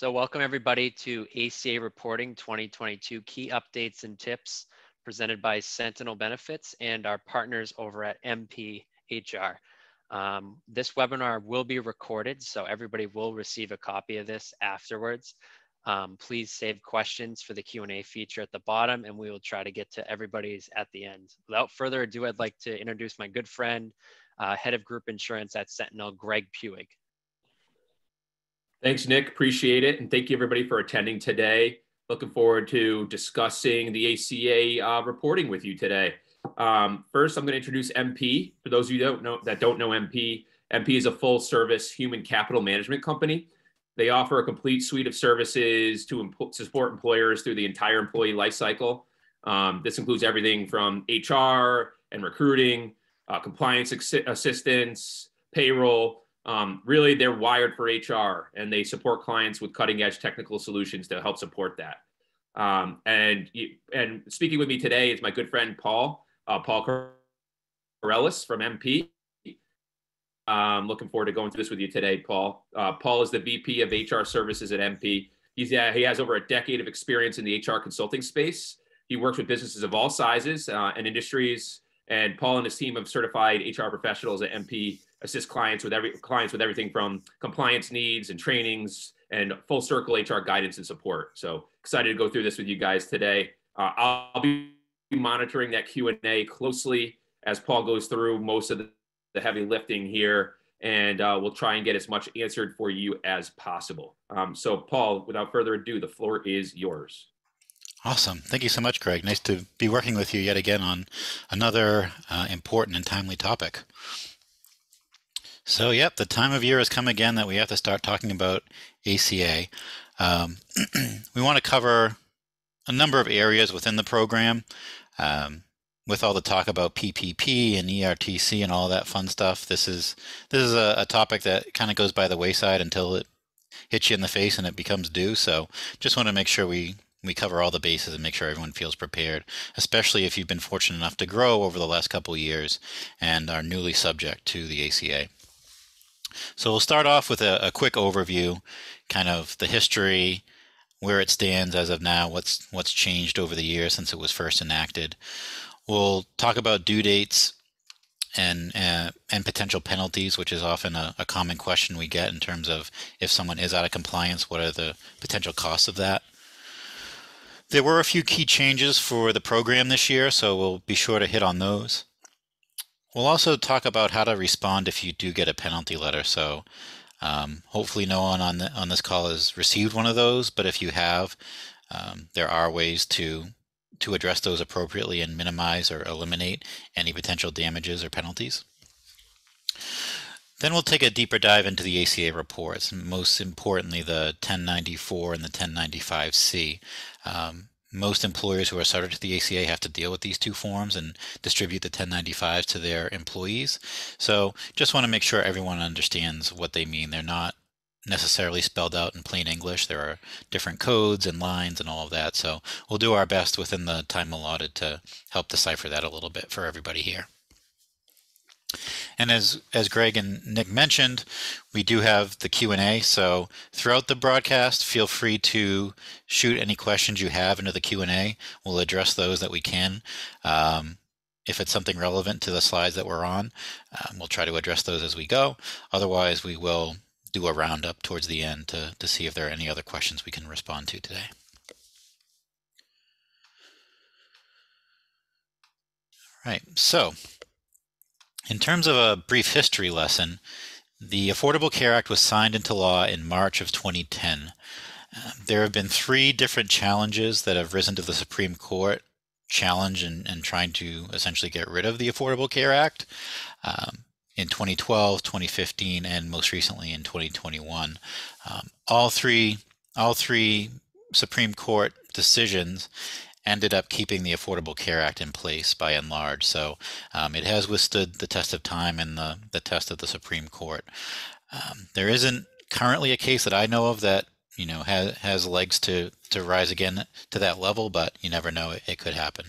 So welcome everybody to ACA Reporting 2022 Key Updates and Tips presented by Sentinel Benefits and our partners over at MPHR. This webinar will be recorded, so everybody will receive a copy of this afterwards. Please save questions for the Q&A feature at the bottom, and we will try to get to everybody's at the end. Without further ado, I'd like to introduce my good friend, Head of Group Insurance at Sentinel, Greg Puig. Thanks, Nick. Appreciate it. And thank you, everybody, for attending today. Looking forward to discussing the ACA reporting with you today. First, I'm going to introduce MP. For those of you that don't know MP, MP is a full-service human capital management company. They offer a complete suite of services to support employers through the entire employee life cycle. This includes everything from HR and recruiting, compliance assistance, payroll. Really, they're wired for HR, and they support clients with cutting-edge technical solutions to help support that. And speaking with me today is my good friend Paul Corellis from MP. Looking forward to going through this with you today, Paul. Paul is the VP of HR Services at MP. He has over a decade of experience in the HR consulting space. He works with businesses of all sizes and industries. And Paul and his team of certified HR professionals at MP assist clients with everything from compliance needs and trainings and full circle HR guidance and support. So excited to go through this with you guys today. I'll be monitoring that Q&A closely as Paul goes through most of the heavy lifting here, and we'll try and get as much answered for you as possible. So Paul, without further ado, the floor is yours. Awesome. Thank you so much, Greg. Nice to be working with you yet again on another important and timely topic. So, yep, the time of year has come again that we have to start talking about ACA. We want to cover a number of areas within the program. With all the talk about PPP and ERTC and all that fun stuff, this is a topic that kind of goes by the wayside until it hits you in the face and it becomes due. So just want to make sure we cover all the bases and make sure everyone feels prepared, especially if you've been fortunate enough to grow over the last couple of years and are newly subject to the ACA. So we'll start off with a quick overview, kind of the history, where it stands as of now, what's changed over the years since it was first enacted. We'll talk about due dates and potential penalties, which is often a common question we get in terms of if someone is out of compliance, what are the potential costs of that. There were a few key changes for the program this year, so we'll be sure to hit on those. We'll also talk about how to respond if you do get a penalty letter. So hopefully no one on this call has received one of those, but if you have, there are ways to address those appropriately and minimize or eliminate any potential damages or penalties. Then we'll take a deeper dive into the ACA reports, most importantly the 1094 and the 1095C. Most employers who are subject to the ACA have to deal with these two forms and distribute the 1095s to their employees. So just want to make sure everyone understands what they mean. They're not necessarily spelled out in plain English. There are different codes and lines and all of that. So we'll do our best within the time allotted to help decipher that a little bit for everybody here. And as Greg and Nick mentioned, we do have the Q&A. So throughout the broadcast, feel free to shoot any questions you have into the Q&A. We'll address those that we can. If it's something relevant to the slides that we're on, we'll try to address those as we go. Otherwise, we will do a roundup towards the end to see if there are any other questions we can respond to today. All right, so in terms of a brief history lesson, the Affordable Care Act was signed into law in March of 2010. There have been 3 different challenges that have risen to the Supreme Court, challenge and trying to essentially get rid of the Affordable Care Act in 2012, 2015, and most recently in 2021. All three Supreme Court decisions ended up keeping the Affordable Care Act in place by and large. So it has withstood the test of time and the test of the Supreme Court. There isn't currently a case that I know of that has legs to rise again to that level, but you never know, it could happen.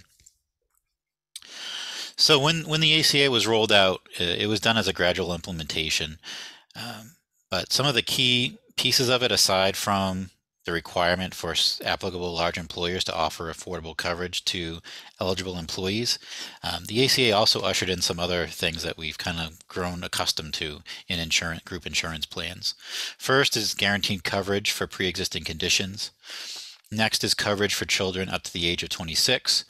So when the ACA was rolled out, it was done as a gradual implementation. But some of the key pieces of it, aside from the requirement for applicable large employers to offer affordable coverage to eligible employees. The ACA also ushered in some other things that we've kind of grown accustomed to in group insurance plans. First is guaranteed coverage for pre-existing conditions. Next is coverage for children up to the age of 26.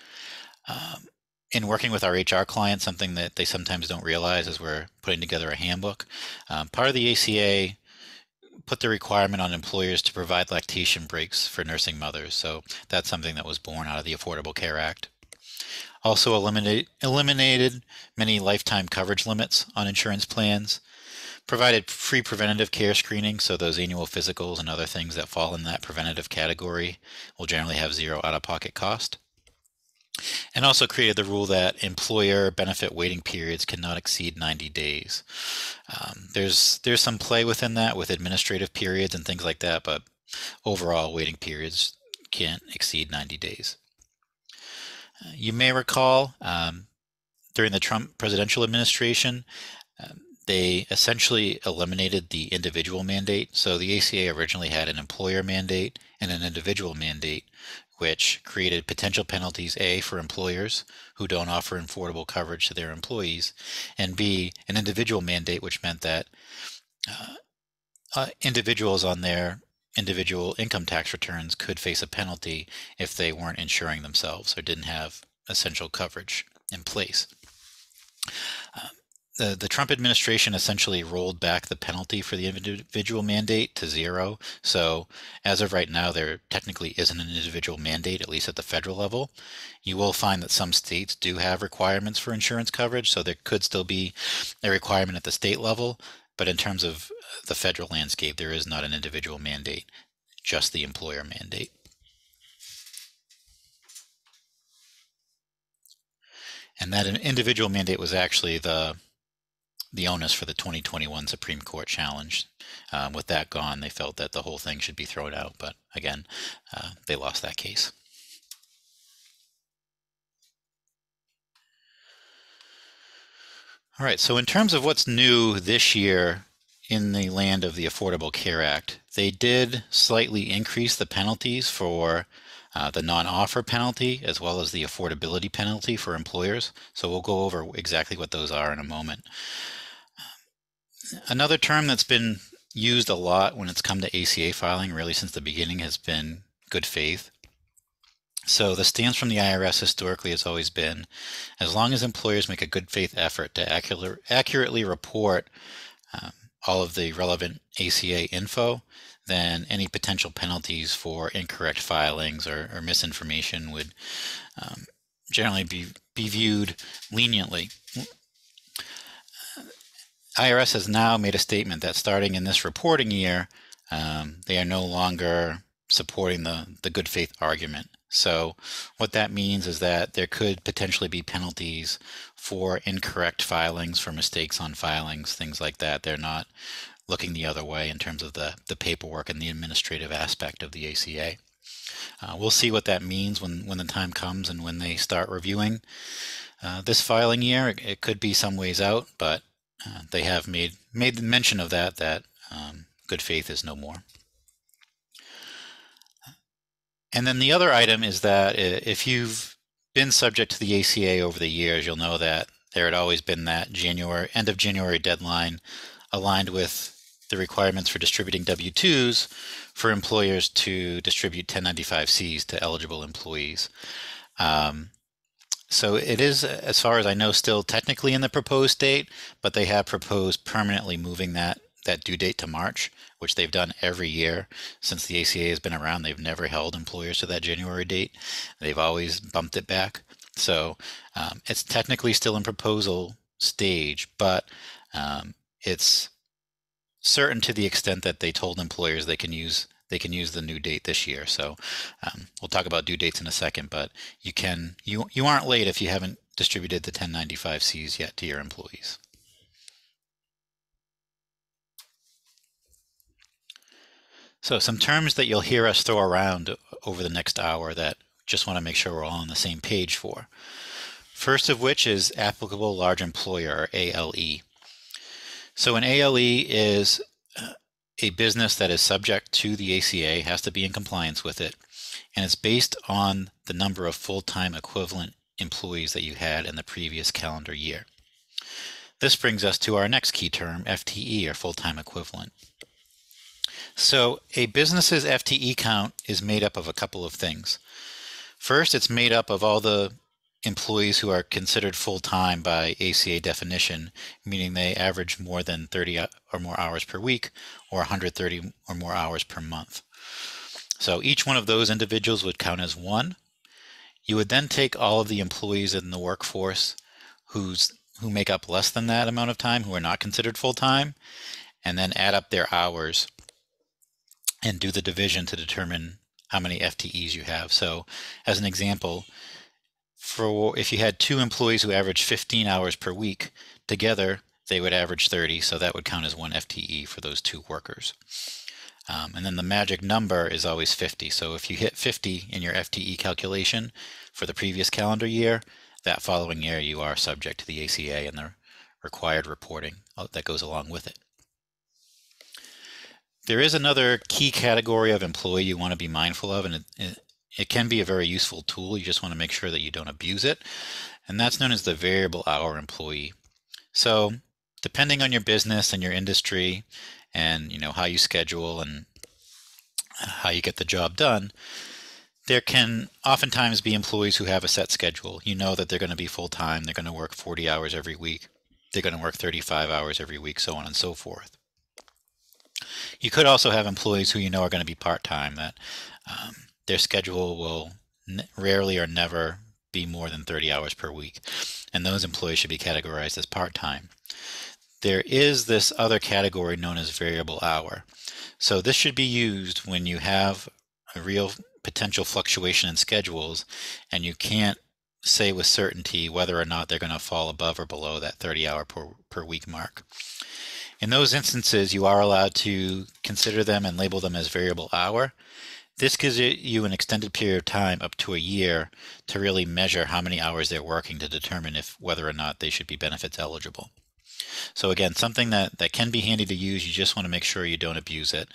In working with our HR clients, something that they sometimes don't realize as we're putting together a handbook, part of the ACA put the requirement on employers to provide lactation breaks for nursing mothers. So that's something that was born out of the Affordable Care Act. Also eliminated many lifetime coverage limits on insurance plans, provided free preventative care screening, so those annual physicals and other things that fall in that preventative category will generally have zero out-of-pocket cost. And also created the rule that employer benefit waiting periods cannot exceed 90 days. There's some play within that with administrative periods and things like that, but overall waiting periods can't exceed 90 days. You may recall during the Trump presidential administration, they essentially eliminated the individual mandate. So the ACA originally had an employer mandate and an individual mandate, which created potential penalties, A, for employers who don't offer affordable coverage to their employees, and B, an individual mandate, which meant that individuals on their individual income tax returns could face a penalty if they weren't insuring themselves or didn't have essential coverage in place. The Trump administration essentially rolled back the penalty for the individual mandate to zero. So as of right now, there technically isn't an individual mandate, at least at the federal level. You will find that some states do have requirements for insurance coverage, so there could still be a requirement at the state level. But in terms of the federal landscape, there is not an individual mandate, just the employer mandate. And that individual mandate was actually the onus for the 2021 Supreme Court challenge. With that gone, they felt that the whole thing should be thrown out, but again, they lost that case. All right, so in terms of what's new this year in the land of the Affordable Care Act, they did slightly increase the penalties for the non-offer penalty as well as the affordability penalty for employers. So we'll go over exactly what those are in a moment. Another term that's been used a lot when it's come to ACA filing, really since the beginning, has been good faith. So the stance from the IRS historically has always been, as long as employers make a good faith effort to accurately report all of the relevant ACA info, then any potential penalties for incorrect filings or misinformation would generally be viewed leniently. IRS has now made a statement that starting in this reporting year, they are no longer supporting the good faith argument. So what that means is that there could potentially be penalties for incorrect filings, for mistakes on filings, things like that. They're not looking the other way in terms of the paperwork and the administrative aspect of the ACA. We'll see what that means when the time comes and when they start reviewing this filing year. It could be some ways out, but they have made mention of that good faith is no more. And then the other item is that if you've been subject to the ACA over the years, you'll know that there had always been that end of January deadline aligned with the requirements for distributing W-2s for employers to distribute 1095-Cs to eligible employees. So it is, as far as I know, still technically in the proposed state, but they have proposed permanently moving that due date to March, which they've done every year since the ACA has been around. They've never held employers to that January date. They've always bumped it back. So it's technically still in proposal stage, but it's certain to the extent that they told employers they can use the new date this year. So we'll talk about due dates in a second, but you aren't late if you haven't distributed the 1095-Cs yet to your employees. So some terms that you'll hear us throw around over the next hour that just want to make sure we're all on the same page for. First of which is applicable large employer, or ALE. So an ALE is a business that is subject to the ACA has to be in compliance with it, and it's based on the number of full-time equivalent employees that you had in the previous calendar year. This brings us to our next key term, FTE, or full-time equivalent. So a business's FTE count is made up of a couple of things. First, it's made up of all the employees who are considered full-time by ACA definition, meaning they average more than 30 or more hours per week or 130 or more hours per month. So each one of those individuals would count as one. You would then take all of the employees in the workforce who make up less than that amount of time, who are not considered full-time, and then add up their hours and do the division to determine how many FTEs you have. So as an example, if you had 2 employees who average 15 hours per week, together they would average 30, so that would count as 1 FTE for those 2 workers. And then the magic number is always 50. So if you hit 50 in your FTE calculation for the previous calendar year, that following year you are subject to the ACA and the required reporting that goes along with it. There is another key category of employee you want to be mindful of, and it can be a very useful tool. You just want to make sure that you don't abuse it, and that's known as the variable hour employee. So depending on your business and your industry and how you schedule and how you get the job done, there can oftentimes be employees who have a set schedule. You know that they're going to be full-time, they're going to work 40 hours every week, they're going to work 35 hours every week, so on and so forth. You could also have employees who are going to be part-time, that their schedule will rarely or never be more than 30 hours per week, and those employees should be categorized as part-time. There is this other category known as variable hour. So this should be used when you have a real potential fluctuation in schedules and you can't say with certainty whether or not they're going to fall above or below that 30-hour per week mark. In those instances, you are allowed to consider them and label them as variable hour. This gives you an extended period of time, up to a year, to really measure how many hours they're working to determine whether or not they should be benefits eligible. So again, something that can be handy to use. You just want to make sure you don't abuse it.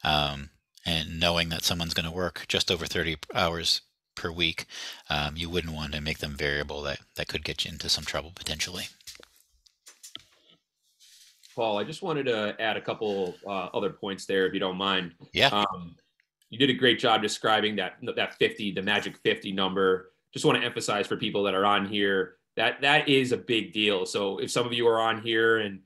And knowing that someone's going to work just over 30 hours per week, you wouldn't want to make them variable. That could get you into some trouble potentially. Paul, I just wanted to add a couple other points there, if you don't mind. Yeah. You did a great job describing that 50, the magic 50 number. Just want to emphasize for people that are on here that is a big deal. So if some of you are on here and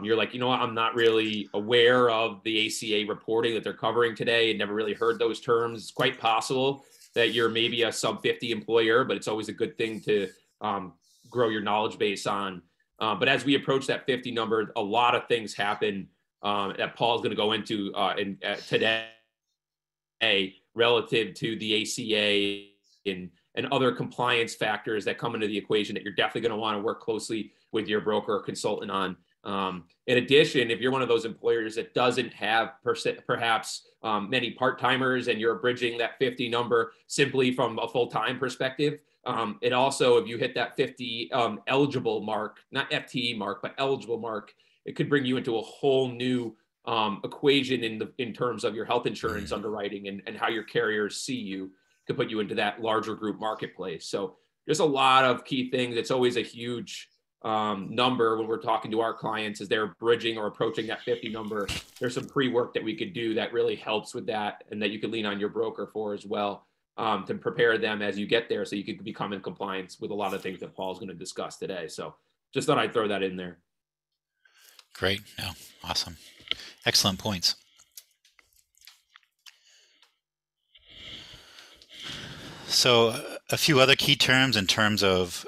you're like, what, I'm not really aware of the ACA reporting that they're covering today and never really heard those terms, it's quite possible that you're maybe a sub 50 employer, but it's always a good thing to grow your knowledge base on. But as we approach that 50 number, a lot of things happen that Paul's going to go into today relative to the ACA and other compliance factors that come into the equation that you're definitely going to want to work closely with your broker or consultant on. In addition, if you're one of those employers that doesn't have perhaps many part-timers and you're bridging that 50 number simply from a full-time perspective, it also, if you hit that 50 eligible mark, not FTE mark, but eligible mark, it could bring you into a whole new equation in terms of your health insurance underwriting and how your carriers see you, could put you into that larger group marketplace. So there's a lot of key things. It's always a huge number when we're talking to our clients as they're bridging or approaching that 50 number. There's some pre-work that we could do that really helps with that, and that you could lean on your broker for as well, to prepare them as you get there so you can become in compliance with a lot of things that Paul's going to discuss today. So just thought I'd throw that in there. Great. No, awesome. Excellent points. So a few other key terms in terms of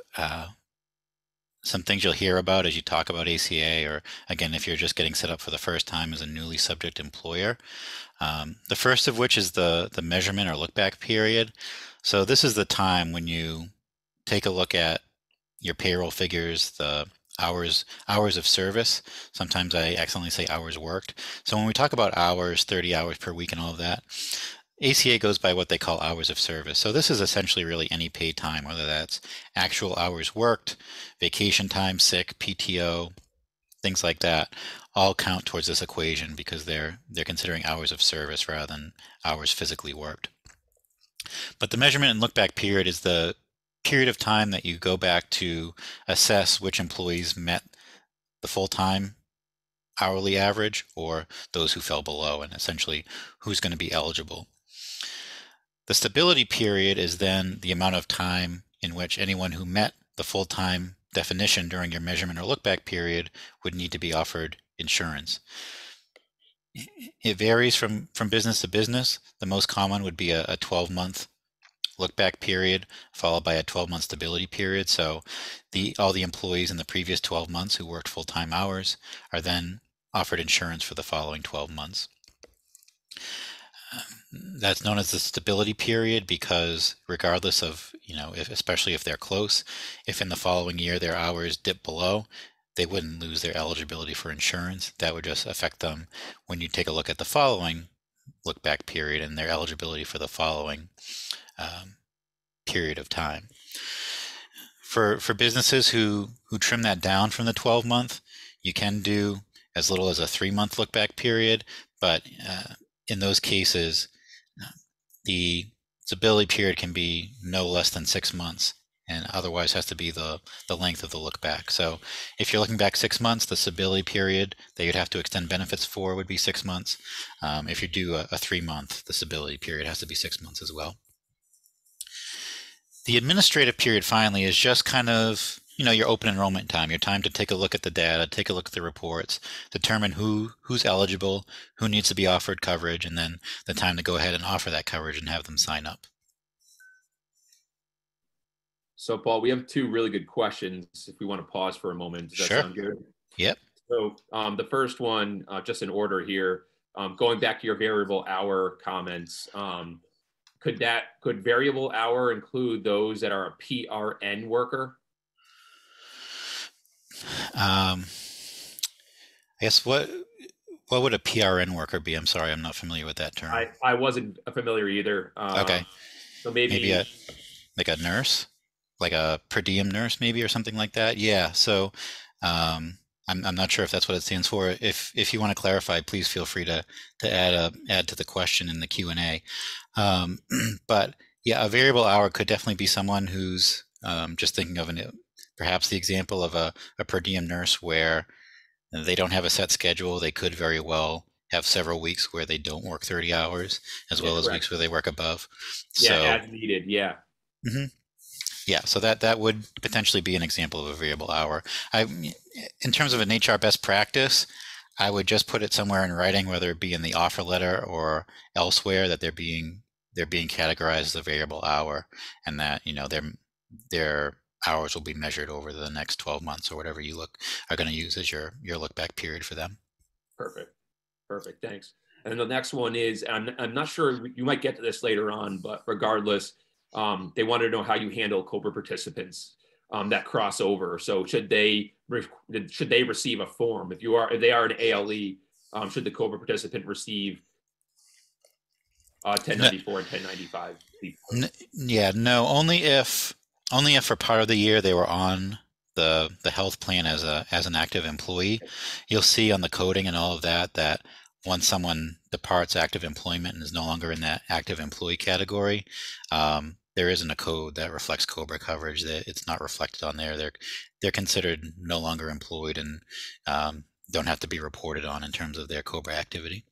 some things you'll hear about as you talk about ACA, or again, if you're just getting set up for the first time as a newly subject employer. The first of which is the measurement or look back period. So this is the time when you take a look at your payroll figures, the hours of service. Sometimes I accidentally say hours worked. So when we talk about hours, 30 hours per week and all of that, ACA goes by what they call hours of service. So this is essentially really any paid time, whether that's actual hours worked, vacation time, sick, PTO, things like that. all count towards this equation because they're considering hours of service rather than hours physically worked. But the measurement and look back period is the period of time that you go back to assess which employees met the full-time hourly average or those who fell below, and essentially who's going to be eligible. The stability period is then the amount of time in which anyone who met the full-time definition during your measurement or look-back period would need to be offered insurance. It varies from business to business. The most common would be a 12-month look-back period followed by a 12-month stability period. So all the employees in the previous 12 months who worked full-time hours are then offered insurance for the following 12 months. That's known as the stability period because regardless of, especially if they're close, if in the following year their hours dip below, they wouldn't lose their eligibility for insurance. That would just affect them when you take a look at the following look back period and their eligibility for the following period of time. For businesses who trim that down from the 12-month, you can do as little as a 3-month look back period, but in those cases, the stability period can be no less than 6 months, and otherwise has to be the length of the look back. So if you're looking back 6 months, the stability period that you'd have to extend benefits for would be 6 months. If you do a 3-month, the stability period has to be 6 months as well. The administrative period finally is just kind of, your open enrollment time, your time to take a look at the data, take a look at the reports, determine who's eligible, who needs to be offered coverage, and then the time to go ahead and offer that coverage and have them sign up. So Paul, we have 2 really good questions if we want to pause for a moment. Does that sound good? Yep. So the first one, just in order here, going back to your variable hour comments, could variable hour include those that are a PRN worker? I guess what would a PRN worker be? I'm sorry, I'm not familiar with that term. I wasn't familiar either. Okay. So maybe like a nurse, like a per diem nurse, maybe, or something like that. Yeah. So I'm not sure if that's what it stands for. If you want to clarify, please feel free to add to the question in the Q&A. But yeah, a variable hour could definitely be someone who's just thinking of perhaps the example of a per diem nurse where they don't have a set schedule. They could very well have several weeks where they don't work 30 hours as well as weeks where they work above. Yeah, as needed, yeah. Mm-hmm. Yeah, so that would potentially be an example of a variable hour. In terms of an HR best practice, I would just put it somewhere in writing, whether it be in the offer letter or elsewhere, that they're being categorized as a variable hour, and that their hours will be measured over the next 12 months or whatever you are going to use as your look back period for them. Perfect, thanks. And then the next one is, I'm not sure, you might get to this later on, but regardless, they wanted to know how you handle COBRA participants that cross over. So should they receive a form? If they are an ALE, should the COBRA participant receive 1094 and 1095? Yeah, no, only if for part of the year they were on the health plan as an active employee. You'll see on the coding and all of that once someone departs active employment and is no longer in that active employee category, there isn't a code that reflects COBRA coverage. That it's not reflected on there. They're considered no longer employed and don't have to be reported on in terms of their COBRA activity.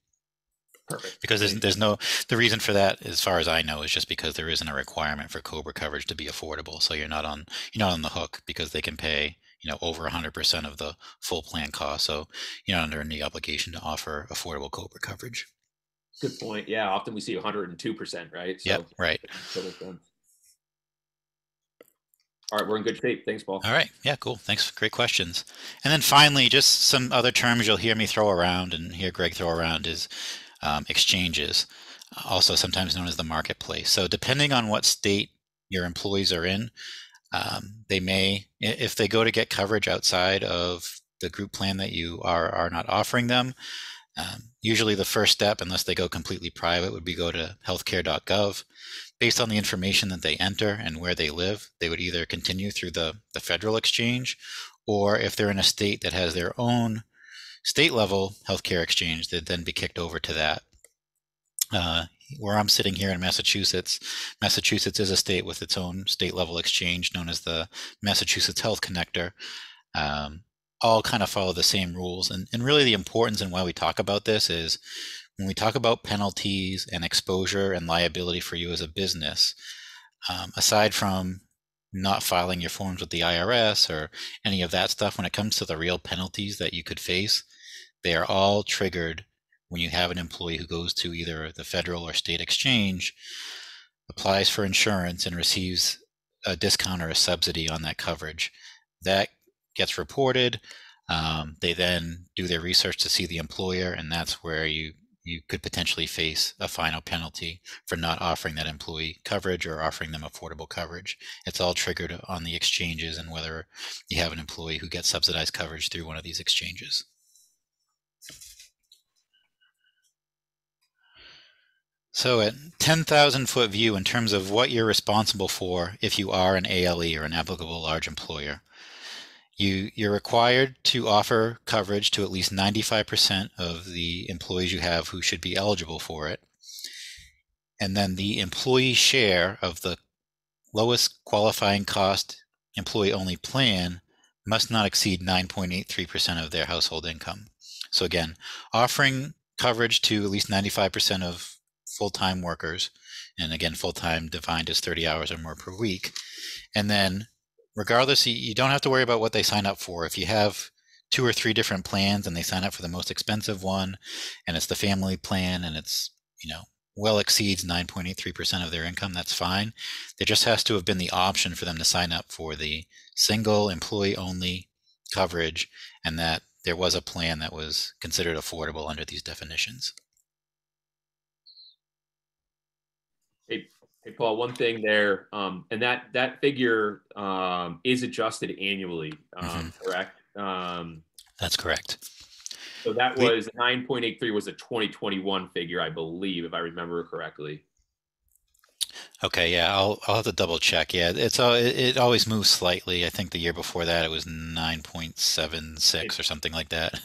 Perfect. Because the reason for that, as far as I know, is just because there isn't a requirement for COBRA coverage to be affordable. So you're not on the hook because they can pay over 100% of the full plan cost. So you're not under any obligation to offer affordable COBRA coverage. Good point. Yeah, often we see 102%, right? So yep, right. Total sense. All right, we're in good shape. Thanks, Paul. All right. Yeah, cool. Thanks. Great questions. And then finally, just some other terms you'll hear me throw around and hear Greg throw around is exchanges, also sometimes known as the marketplace. So depending on what state your employees are in, they may, if they go to get coverage outside of the group plan that you are not offering them, usually the first step, unless they go completely private, would be go to healthcare.gov. Based on the information that they enter and where they live, they would either continue through the federal exchange, or if they're in a state that has their own state level healthcare exchange, they'd then be kicked over to that. Where I'm sitting here in Massachusetts, Massachusetts is a state with its own state level exchange known as the Massachusetts Health Connector. All kind of follow the same rules. And really the importance and why we talk about this is when we talk about penalties and exposure and liability for you as a business, aside from not filing your forms with the IRS or any of that stuff, when it comes to the real penalties that you could face, they are all triggered when you have an employee who goes to either the federal or state exchange, applies for insurance, and receives a discount or a subsidy on that coverage. That gets reported. They then do their research to see the employer, and that's where you could potentially face a final penalty for not offering that employee coverage or offering them affordable coverage. It's all triggered on the exchanges and whether you have an employee who gets subsidized coverage through one of these exchanges. So at 10,000 foot view in terms of what you're responsible for if you are an ALE or an applicable large employer, you're required to offer coverage to at least 95% of the employees you have who should be eligible for it. And then the employee share of the lowest qualifying cost employee-only plan must not exceed 9.83% of their household income. So again, offering coverage to at least 95% of full-time workers, and again, full-time defined as 30 hours or more per week. And then regardless, you don't have to worry about what they sign up for. If you have 2 or 3 different plans and they sign up for the most expensive one and it's the family plan and it's, well exceeds 9.83% of their income, that's fine. There just has to have been the option for them to sign up for the single employee only coverage and that there was a plan that was considered affordable under these definitions. Hey, Paul, one thing there, and that figure is adjusted annually, correct? That's correct. So that was 9.83 was a 2021 figure, I believe, if I remember correctly. Okay, yeah, I'll have to double check. Yeah, it always moves slightly. I think the year before that it was 9.76 or something like that.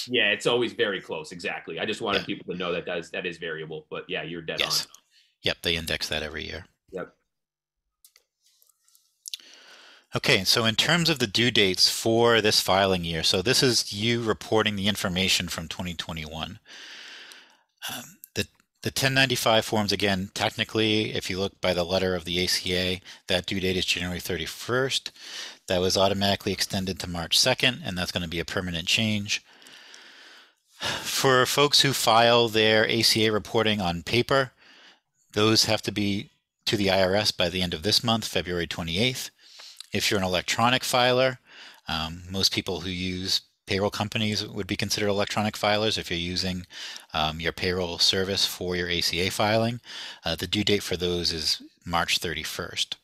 Yeah, it's always very close. Exactly. I just wanted people to know that is variable. But yeah, you're dead on. Yep, they index that every year. Yep. Okay, so in terms of the due dates for this filing year, so this is you reporting the information from 2021. The 1095 forms, again, technically, if you look by the letter of the ACA, that due date is January 31st. That was automatically extended to March 2nd, and that's going to be a permanent change. For folks who file their ACA reporting on paper, those have to be to the IRS by the end of this month, February 28th. If you're an electronic filer, most people who use payroll companies would be considered electronic filers if you're using your payroll service for your ACA filing. The due date for those is March 31st.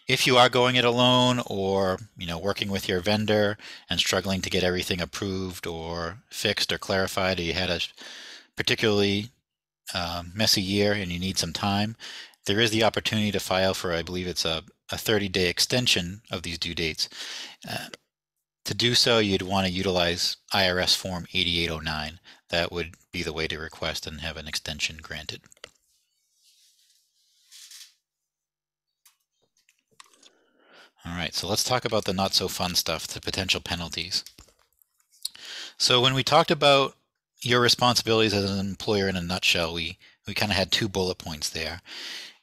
If you are going it alone or working with your vendor and struggling to get everything approved or fixed or clarified, or you had a particularly messy year and you need some time, there is the opportunity to file for, I believe it's a 30-day extension of these due dates. To do so, you'd want to utilize IRS Form 8809. That would be the way to request and have an extension granted. All right, so let's talk about the not so fun stuff, the potential penalties. So when we talked about your responsibilities as an employer in a nutshell, we kind of had 2 bullet points there.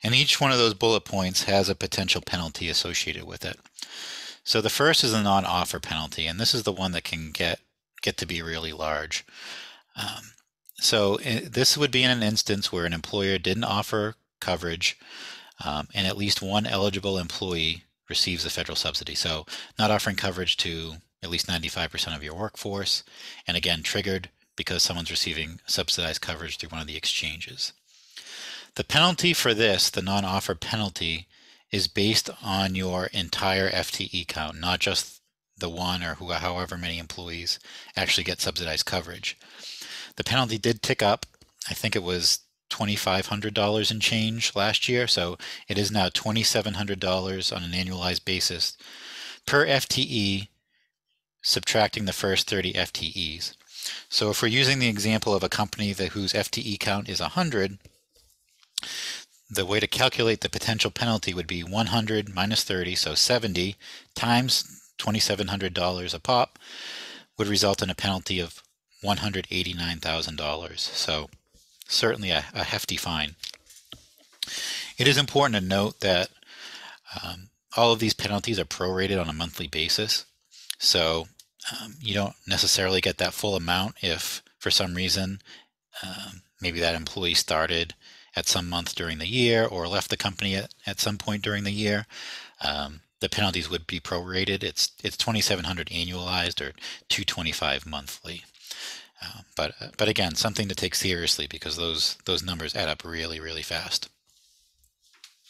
And each one of those bullet points has a potential penalty associated with it. So the first is a non-offer penalty, and this is the one that can get to be really large. This would be in an instance where an employer didn't offer coverage and at least one eligible employee receives a federal subsidy. So not offering coverage to at least 95% of your workforce, and again, triggered because someone's receiving subsidized coverage through one of the exchanges. The penalty for this, the non-offer penalty, is based on your entire FTE count, not just the one or however many employees actually get subsidized coverage. The penalty did tick up. I think it was $2,500 and change last year, so it is now $2,700 on an annualized basis per FTE subtracting the first 30 FTEs. So if we're using the example of a company whose FTE count is 100, the way to calculate the potential penalty would be 100 minus 30, so 70, times $2,700 a pop would result in a penalty of $189,000. So certainly a hefty fine. It is important to note that all of these penalties are prorated on a monthly basis. So you don't necessarily get that full amount if for some reason maybe that employee started at some month during the year or left the company at some point during the year. The penalties would be prorated. It's $2,700 annualized or $225 monthly. But again, something to take seriously because those numbers add up really, really fast.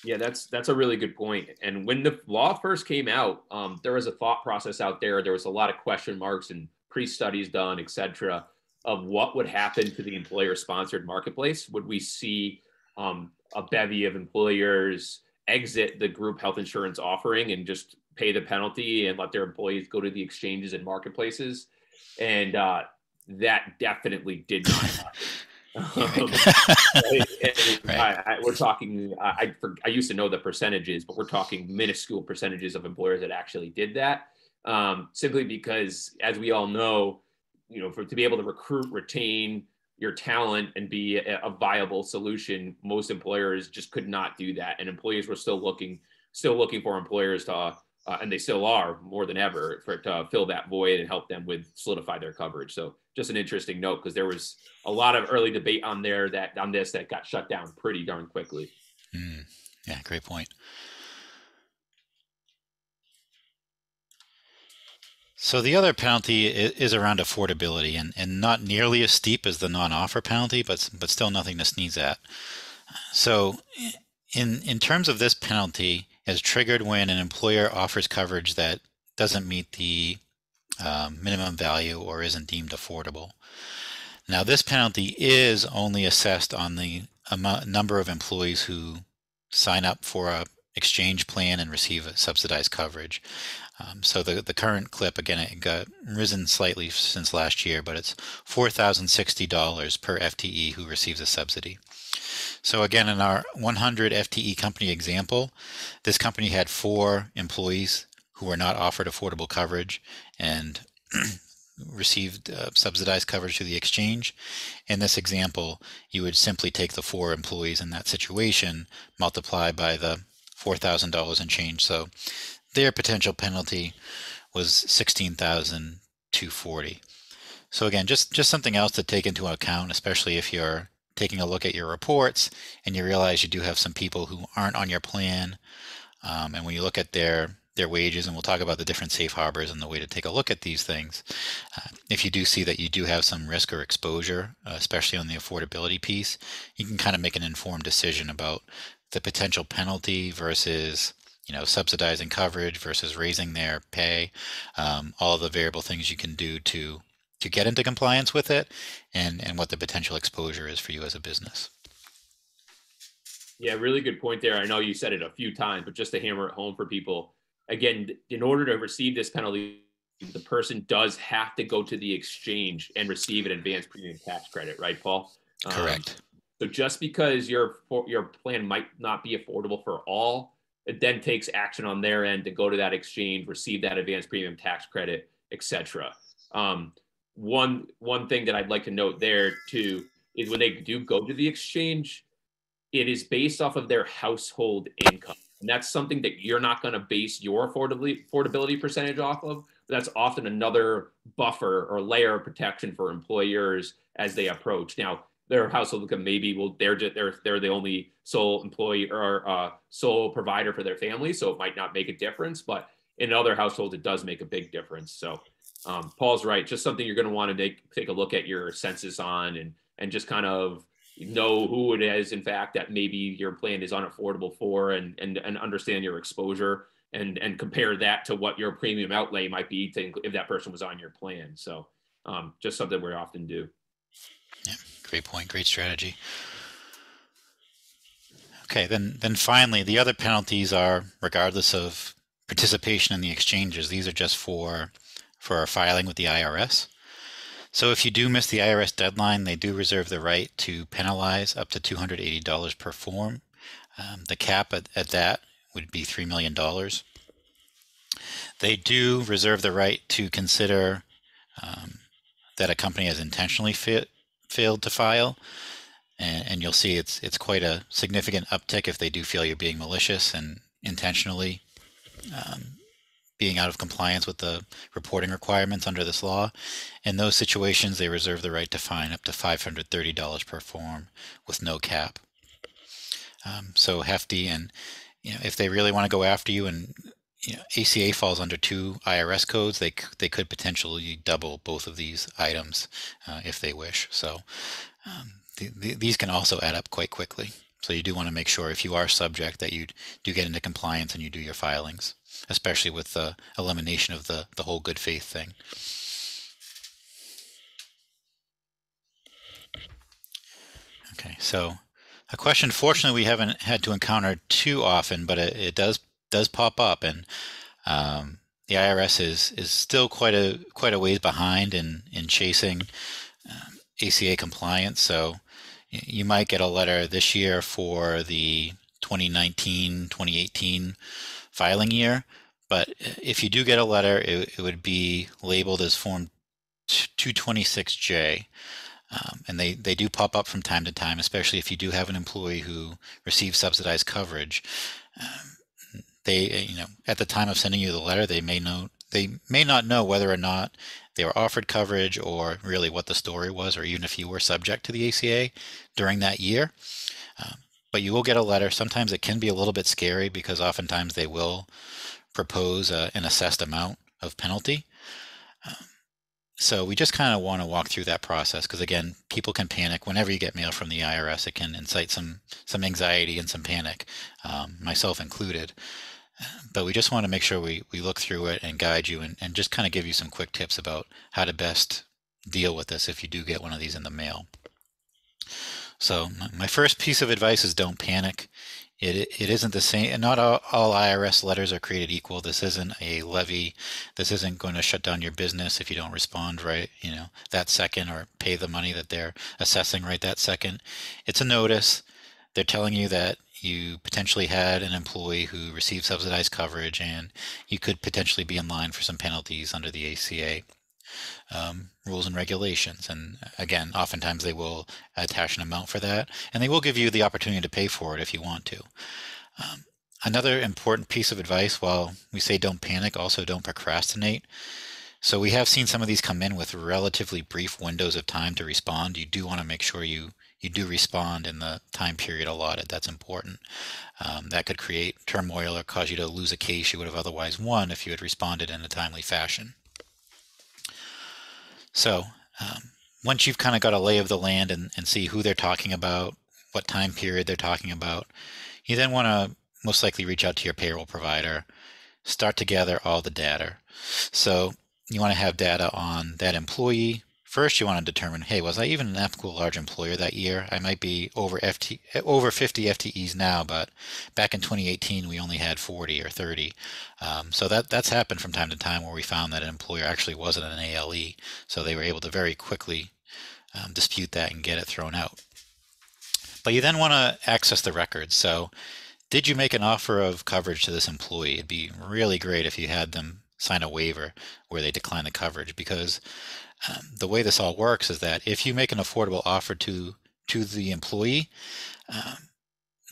Yeah, that's a really good point. And when the law first came out, there was a thought process out there. There was a lot of question marks and pre-studies done, et cetera, of what would happen to the employer-sponsored marketplace. Would we see a bevy of employers exit the group health insurance offering and just pay the penalty and let their employees go to the exchanges and marketplaces? And that definitely did not happen. Right. We're talking, I used to know the percentages, but we're talking minuscule percentages of employers that actually did that. Simply because, as we all know, to be able to recruit, retain your talent and be a viable solution, most employers just could not do that. And employees were still looking for employers to, and they still are more than ever, to fill that void and help them solidify their coverage. So just an interesting note, because there was a lot of early debate on this that got shut down pretty darn quickly. Yeah, great point. So the other penalty is around affordability and not nearly as steep as the non-offer penalty, but still nothing to sneeze at. So in terms of this penalty, is triggered when an employer offers coverage that doesn't meet the minimum value or isn't deemed affordable. Now, this penalty is only assessed on the number of employees who sign up for a exchange plan and receive a subsidized coverage. So the current clip, again, it got risen slightly since last year, but it's $4,060 per FTE who receives a subsidy. So again, in our 100 FTE company example, this company had 4 employees who were not offered affordable coverage and received subsidized coverage through the exchange. In this example, you would simply take the 4 employees in that situation, multiply by the $4,000 and change. So their potential penalty was $16,240. So again, just something else to take into account, especially if you're taking a look at your reports and you realize you do have some people who aren't on your plan. And when you look at their wages, and we'll talk about the different safe harbors and the way to take a look at these things, if you do see that you do have some risk or exposure, especially on the affordability piece, you can kind of make an informed decision about the potential penalty versus subsidizing coverage versus raising their pay, all of the variable things you can do to get into compliance with it, and what the potential exposure is for you as a business. Yeah, really good point there. I know you said it a few times, but just to hammer it home for people, again, in order to receive this penalty, the person does have to go to the exchange and receive an advanced premium tax credit, right, Paul? Correct. So just because your plan might not be affordable for all, it then takes action on their end to go to that exchange, receive that advanced premium tax credit, et cetera. One thing that I'd like to note there too is when they do go to the exchange, it is based off of their household income. And that's something that you're not going to base your affordability percentage off of. That's often another buffer or layer of protection for employers as they approach. Now, their household income maybe they're the only sole employee or sole provider for their family, so it might not make a difference. But in other households, it does make a big difference. So Paul's right. Just something you're going to want to take a look at your census on and just kind of know who it is, in fact, that maybe your plan is unaffordable for and understand your exposure and compare that to what your premium outlay might be if that person was on your plan. So just something we often do. Yeah, great point. Great strategy. Okay, then finally, the other penalties are regardless of participation in the exchanges. These are just for for our filing with the IRS. So if you do miss the IRS deadline, they do reserve the right to penalize up to $280 per form. The cap at that would be $3 million. They do reserve the right to consider that a company has intentionally failed to file, and you'll see it's quite a significant uptick if they do feel you're being malicious and intentionally being out of compliance with the reporting requirements under this law. In those situations, they reserve the right to fine up to $530 per form with no cap. So hefty, and if they really want to go after you, and ACA falls under 2 IRS codes, they could potentially double both of these items if they wish. So these can also add up quite quickly. So you do want to make sure, if you are subject, that you do get into compliance and you do your filings, especially with the elimination of the whole good faith thing. Okay, so a question, fortunately, we haven't had to encounter too often, but it does pop up, and the IRS is still quite a ways behind in chasing ACA compliance. So you might get a letter this year for the 2019-2018 filing year, but if you do get a letter, it would be labeled as Form 226J. And they do pop up from time to time, especially if you do have an employee who receives subsidized coverage. They, at the time of sending you the letter, they may not know whether or not they were offered coverage, or really what the story was, or even if you were subject to the ACA during that year. But you will get a letter. Sometimes it can be a little bit scary, because oftentimes they will propose an assessed amount of penalty. So we just kind of want to walk through that process, because again, people can panic whenever you get mail from the IRS. It can incite some anxiety and some panic, myself included. But we just want to make sure we look through it and guide you, and just kind of give you some quick tips about how to best deal with this if you do get one of these in the mail. So my first piece of advice is don't panic. It isn't the same, and not all IRS letters are created equal. This isn't a levy. This isn't going to shut down your business if you don't respond right, that second, or pay the money that they're assessing right that second. It's a notice. They're telling you that you potentially had an employee who received subsidized coverage, and you could potentially be in line for some penalties under the ACA rules and regulations. And again, oftentimes they will attach an amount for that, and they will give you the opportunity to pay for it if you want to. Another important piece of advice, while we say don't panic, also don't procrastinate. So we have seen some of these come in with relatively brief windows of time to respond. You do want to make sure you do respond in the time period allotted. That's important. That could create turmoil or cause you to lose a case you would have otherwise won if you had responded in a timely fashion. So once you've kind of got a lay of the land and see who they're talking about, what time period they're talking about, you then want to most likely reach out to your payroll provider, start to gather all the data. So you want to have data on that employee. First, you want to determine, hey, was I even an applicable large employer that year? I might be over 50 FTEs now, but back in 2018, we only had 40 or 30. So that's happened from time to time, where we found that an employer actually wasn't an ALE. So they were able to very quickly dispute that and get it thrown out. But you then want to access the records. So did you make an offer of coverage to this employee? It'd be really great if you had them sign a waiver where they decline the coverage, because the way this all works is that if you make an affordable offer to the employee,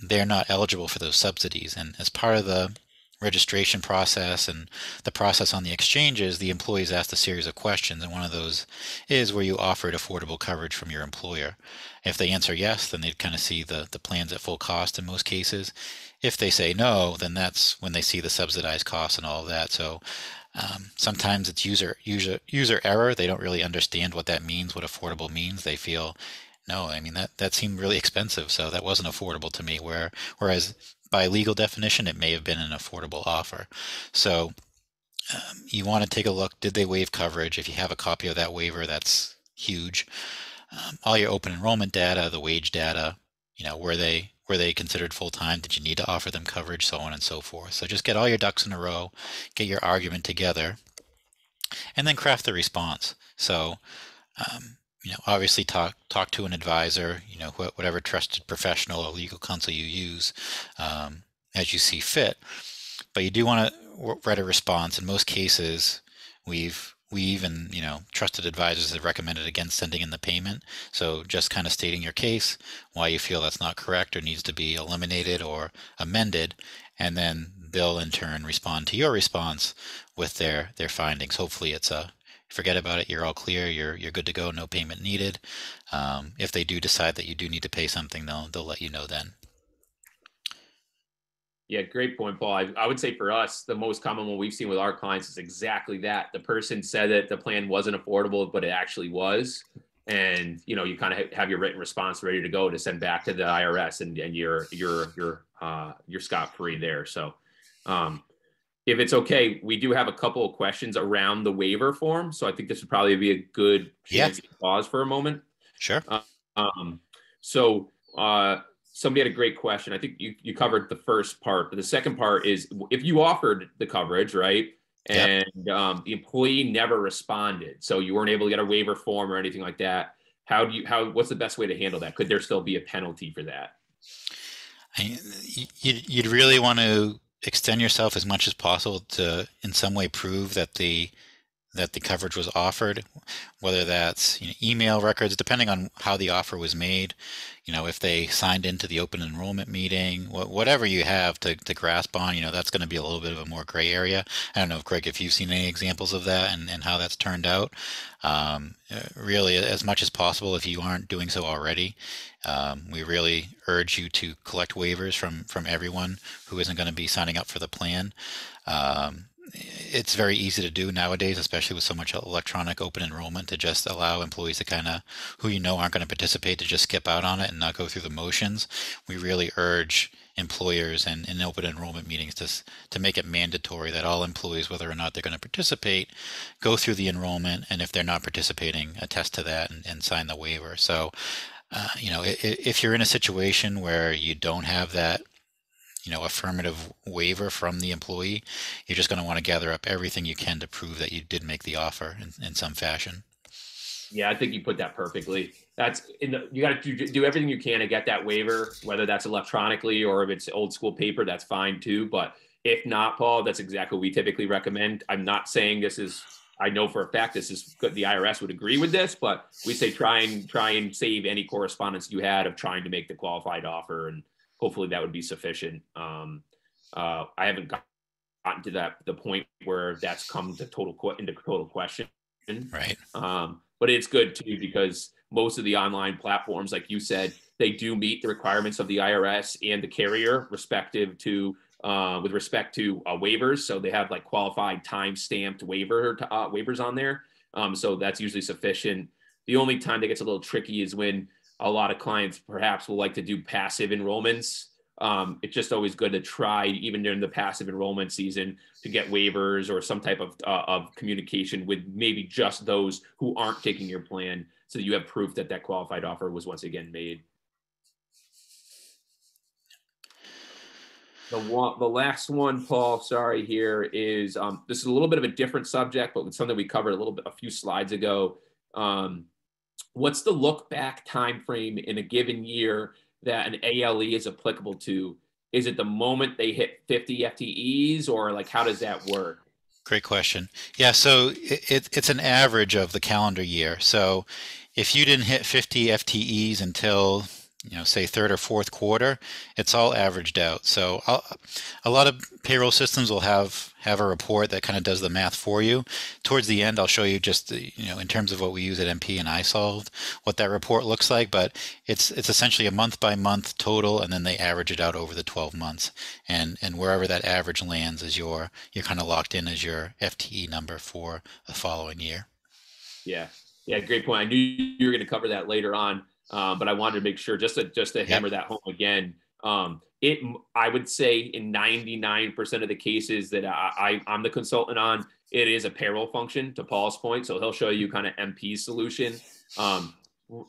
they're not eligible for those subsidies. And as part of the registration process and the process on the exchanges, the employee is asked a series of questions, and one of those is, were you offered affordable coverage from your employer? If they answer yes, then they kind of see the plans at full cost in most cases. If they say no, then that's when they see the subsidized costs and all of that. So sometimes it's user error. They don't really understand what that means, what affordable means. They feel, no, I mean, that seemed really expensive, so that wasn't affordable to me. Whereas by legal definition, it may have been an affordable offer. So you want to take a look. Did they waive coverage? If you have a copy of that waiver, that's huge. All your open enrollment data, the wage data, were they considered full-time? Did you need to offer them coverage? So on and so forth. So just get all your ducks in a row, get your argument together, and then craft the response. So, obviously talk to an advisor, whatever trusted professional or legal counsel you use, as you see fit. But you do want to write a response. In most cases, we even, trusted advisors have recommended against sending in the payment. So just kind of stating your case, why you feel that's not correct or needs to be eliminated or amended, and then they'll in turn respond to your response with their findings. Hopefully it's forget about it, you're all clear, you're good to go, no payment needed. If they do decide that you do need to pay something, they'll let you know then. Yeah, great point, Paul. I would say for us, the most common one we've seen with our clients is exactly that. The person said that the plan wasn't affordable, but it actually was. And, you kind of have your written response ready to go to send back to the IRS, and you're scot-free there. So if it's okay, we do have a couple of questions around the waiver form. So I think this would probably be a good chance to pause for a moment. Sure. Somebody had a great question. I think you covered the first part, but the second part is if you offered the coverage, right? And the employee never responded, so you weren't able to get a waiver form or anything like that. What's the best way to handle that? Could there still be a penalty for that? You'd really want to extend yourself as much as possible to in some way prove that the coverage was offered, whether that's email records, depending on how the offer was made, if they signed into the open enrollment meeting, whatever you have to grasp on, that's going to be a little bit of a more gray area. I don't know, Greg, if you've seen any examples of that and how that's turned out. Really, as much as possible, if you aren't doing so already, we really urge you to collect waivers from everyone who isn't going to be signing up for the plan. It's very easy to do nowadays, especially with so much electronic open enrollment, to just allow employees to kind of, who aren't going to participate, to just skip out on it and not go through the motions. We really urge employers and in open enrollment meetings to make it mandatory that all employees, whether or not they're going to participate, go through the enrollment, and if they're not participating, attest to that and sign the waiver. So, if you're in a situation where you don't have that affirmative waiver from the employee, you're just going to want to gather up everything you can to prove that you did make the offer in some fashion. Yeah, I think you put that perfectly. You got to do everything you can to get that waiver, whether that's electronically or if it's old school paper, that's fine too. But if not, Paul, that's exactly what we typically recommend. I'm not saying I know for a fact this is good. The IRS would agree with this, but we say try and save any correspondence you had of trying to make the qualified offer, and hopefully that would be sufficient. I haven't gotten to the point where that's come to into total question. Right. But it's good too, because most of the online platforms, like you said, they do meet the requirements of the IRS and the carrier with respect to waivers. So they have like qualified time-stamped waivers on there. So that's usually sufficient. The only time that gets a little tricky is when a lot of clients perhaps will like to do passive enrollments. It's just always good to try, even during the passive enrollment season, to get waivers or some type of communication with maybe just those who aren't taking your plan, so that you have proof that qualified offer was once again made. The last one, Paul, sorry, here is this is a little bit of a different subject, but it's something we covered a few slides ago. What's the look back time frame in a given year that an ALE is applicable to? Is it the moment they hit 50 FTEs, or like how does that work? Great question. Yeah, so it's an average of the calendar year. So if you didn't hit 50 FTEs until say third or fourth quarter, it's all averaged out. So a lot of payroll systems will have a report that kind of does the math for you. Towards the end, I'll show you just in terms of what we use at MP and iSolved, what that report looks like. But it's essentially a month by month total, and then they average it out over the 12 months. And wherever that average lands is you're kind of locked in as your FTE number for the following year. Yeah, great point. I knew you were going to cover that later on. But I wanted to make sure just to hammer that home again. I would say in 99% of the cases that I'm the consultant on, it is a payroll function, to Paul's point. So he'll show you kind of MP's solution.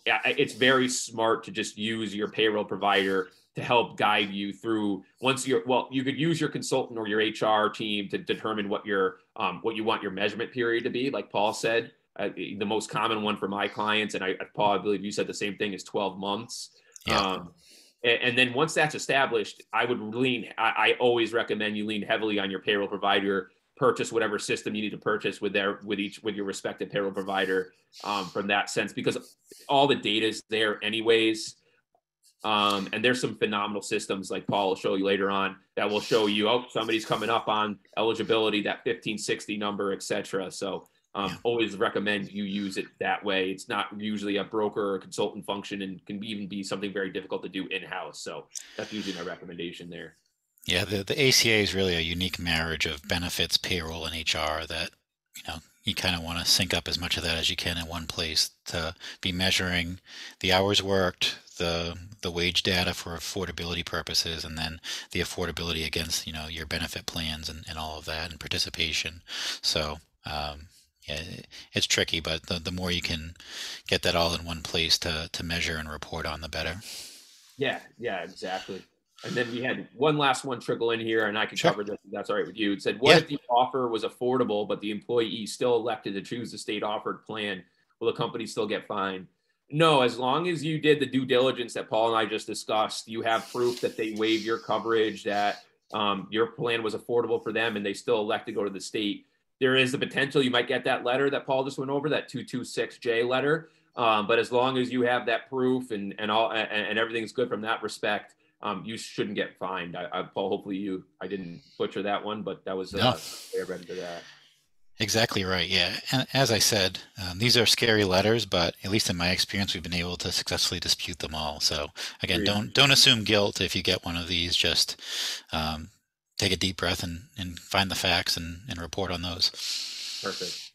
It's very smart to just use your payroll provider to help guide you through you could use your consultant or your HR team to determine what you want your measurement period to be. Like Paul said, the most common one for my clients, and Paul, I believe you said the same thing, is 12 months. Yeah. And then once that's established, I always recommend you lean heavily on your payroll provider, purchase whatever system you need to purchase with your respective payroll provider, from that sense, because all the data is there anyways. And there's some phenomenal systems, like Paul will show you later on, that will show you, oh, somebody's coming up on eligibility, that 1560 number, etc. So always recommend you use it that way. It's not usually a broker or consultant function, and can even be something very difficult to do in-house. So that's usually my recommendation there. Yeah, the ACA is really a unique marriage of benefits, payroll, and HR that, you kind of want to sync up as much of that as you can in one place to be measuring the hours worked, the wage data for affordability purposes, and then the affordability against, your benefit plans and all of that, and participation. So yeah, it's tricky, but the more you can get that all in one place to measure and report on, the better. Yeah, exactly. And then we had one last one trickle in here, and I can cover this if that's all right with you. It said, what if the offer was affordable, but the employee still elected to choose the state offered plan? Will the company still get fined? No, as long as you did the due diligence that Paul and I just discussed, you have proof that they waived your coverage, that your plan was affordable for them, and they still elect to go to the state. There is the potential you might get that letter that Paul just went over, that 226J letter. But as long as you have that proof and everything's good from that respect, you shouldn't get fined. Paul, hopefully I didn't butcher that one, but that was I read into that. Exactly right. Yeah. And as I said, these are scary letters, but at least in my experience, we've been able to successfully dispute them all. So again, don't assume guilt if you get one of these. Just take a deep breath and find the facts and report on those. Perfect.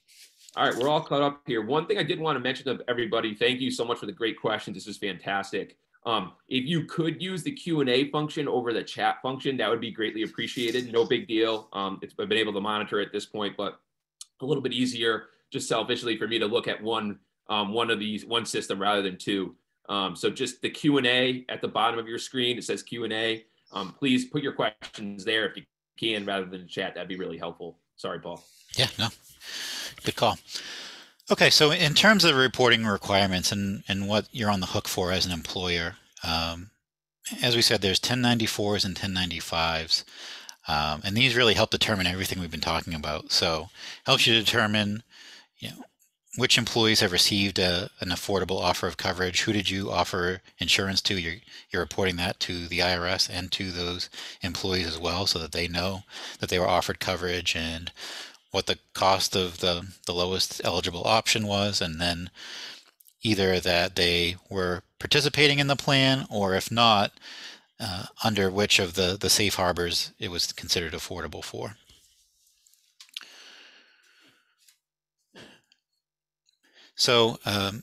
All right, we're all caught up here. One thing I did want to mention to everybody, thank you so much for the great questions. This is fantastic. If you could use the Q&A function over the chat function, that would be greatly appreciated. No big deal. I've been able to monitor at this point, but a little bit easier just selfishly for me to look at one system rather than two. So just the Q&A at the bottom of your screen, it says Q&A. Please put your questions there if you can rather than chat. That'd be really helpful. Sorry, Paul. Yeah, no, good call. Okay, so in terms of reporting requirements and what you're on the hook for as an employer, as we said, there's 1094s and 1095s, and these really help determine everything we've been talking about. So helps you determine, which employees have received an affordable offer of coverage. Who did you offer insurance to? You're reporting that to the IRS and to those employees as well, so that they know that they were offered coverage and what the cost of the lowest eligible option was, and then either that they were participating in the plan, or if not, under which of the safe harbors it was considered affordable for. So, I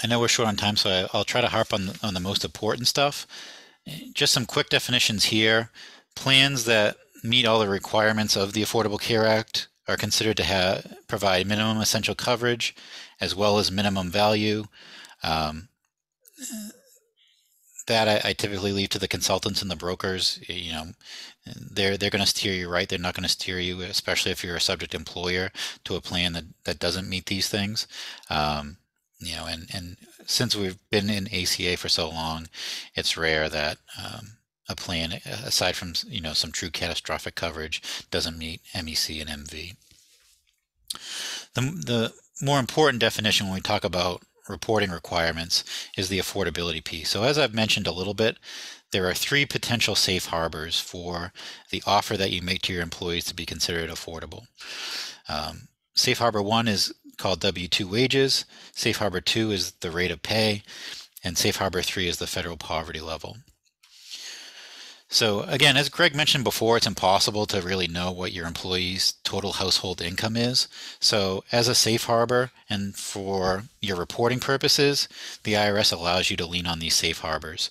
know we're short on time, so I'll try to harp on the most important stuff. Just some quick definitions here. Plans that meet all the requirements of the Affordable Care Act are considered to provide minimum essential coverage as well as minimum value. That I typically leave to the consultants and the brokers. They're going to steer you right. They're not going to steer you, especially if you're a subject employer, to a plan that doesn't meet these things. And since we've been in ACA for so long, it's rare that a plan, aside from some true catastrophic coverage, doesn't meet MEC and MV. The more important definition when we talk about reporting requirements is the affordability piece. So as I've mentioned a little bit, there are 3 potential safe harbors for the offer that you make to your employees to be considered affordable. Safe harbor 1 is called W-2 wages. Safe harbor 2 is the rate of pay, and safe harbor 3 is the federal poverty level. So again, as Greg mentioned before, it's impossible to really know what your employee's total household income is. So as a safe harbor and for your reporting purposes, the IRS allows you to lean on these safe harbors.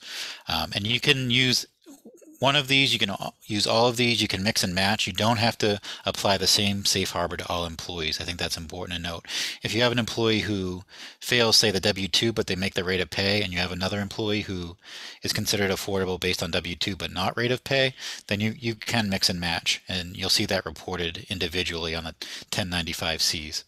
And you can use one of these. You can use all of these. You can mix and match. You don't have to apply the same safe harbor to all employees. I think that's important to note. If you have an employee who fails, say, the W-2, but they make the rate of pay, and you have another employee who is considered affordable based on W-2 but not rate of pay, then you can mix and match, and you'll see that reported individually on the 1095-Cs.